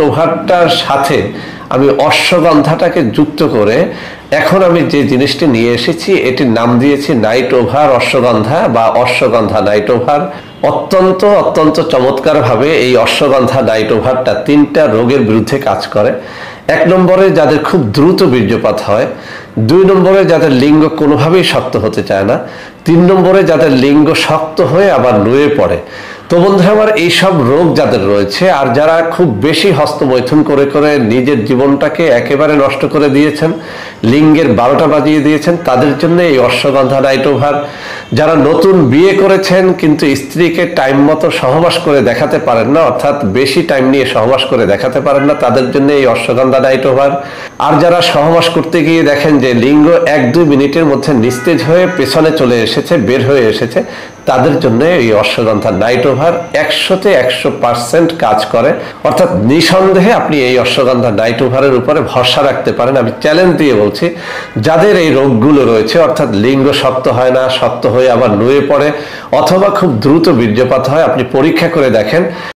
ওভারটার সাথে আমি অশ্বগন্ধাটাকে যুক্ত করে এখন আমি যে জিনিসটি নিয়ে এসেছি এটির নাম দিয়েছি নাইট ওভার অশ্বগন্ধা বা অশ্বগন্ধা নাইট ওভার। অত্যন্ত অত্যন্ত চমৎকারভাবে এই অশ্বগন্ধা নাইট ওভারটা 3টা রোগের বিরুদ্ধে কাজ করে। 1 নম্বরে যাদের খুব দ্রুত বীর্যপাত হয়, 2 নম্বরে যাদের লিঙ্গ কোনোভাবেই শক্ত হতে চায় না, 3 নম্বরে যাদের লিঙ্গ শক্ত হয়ে আবার নুয়ে পড়ে। তো বন্ধুরা আমার, এইসব রোগ যাদের রয়েছে আর যারা খুব বেশি হস্তমৈথুন করে করে নিজের জীবনটাকে একেবারে নষ্ট করে দিয়েছেন, লিঙ্গের 12টা বাজিয়ে দিয়েছেন, তাদের জন্য এই অশ্বগন্ধা নাইট ওভার। যারা নতুন বিয়ে করেছেন কিন্তু স্ত্রীকে টাইম মতো সহবাস করে দেখাতে পারেন না, অর্থাৎ বেশি টাইম নিয়ে সহবাস করে দেখাতে পারেন না, তাদের জন্য এই অশ্বগন্ধা নাইট ওভার। আর যারা সহবাস করতে গিয়ে দেখেন যে লিঙ্গ 1-2 মিনিটের মধ্যে নিস্তেজ হয়ে পেছনে চলে এসেছে, বের হয়ে এসেছে, তাদের জন্য এই অশ্বগন্ধা নাইট ওভার 100তে 100% কাজ করে। অর্থাৎ নিঃসন্দেহে আপনি এই অশ্বগন্ধা নাইট ওভারের উপরে ভরসা রাখতে পারেন। আমি চ্যালেঞ্জ দিয়ে বলছি, যাদের এই রোগগুলো রয়েছে, অর্থাৎ লিঙ্গ শক্ত হয় না, শক্ত হয়ে আবার নুয়ে পড়ে, অথবা খুব দ্রুত বীর্যপাত হয়, আপনি পরীক্ষা করে দেখেন।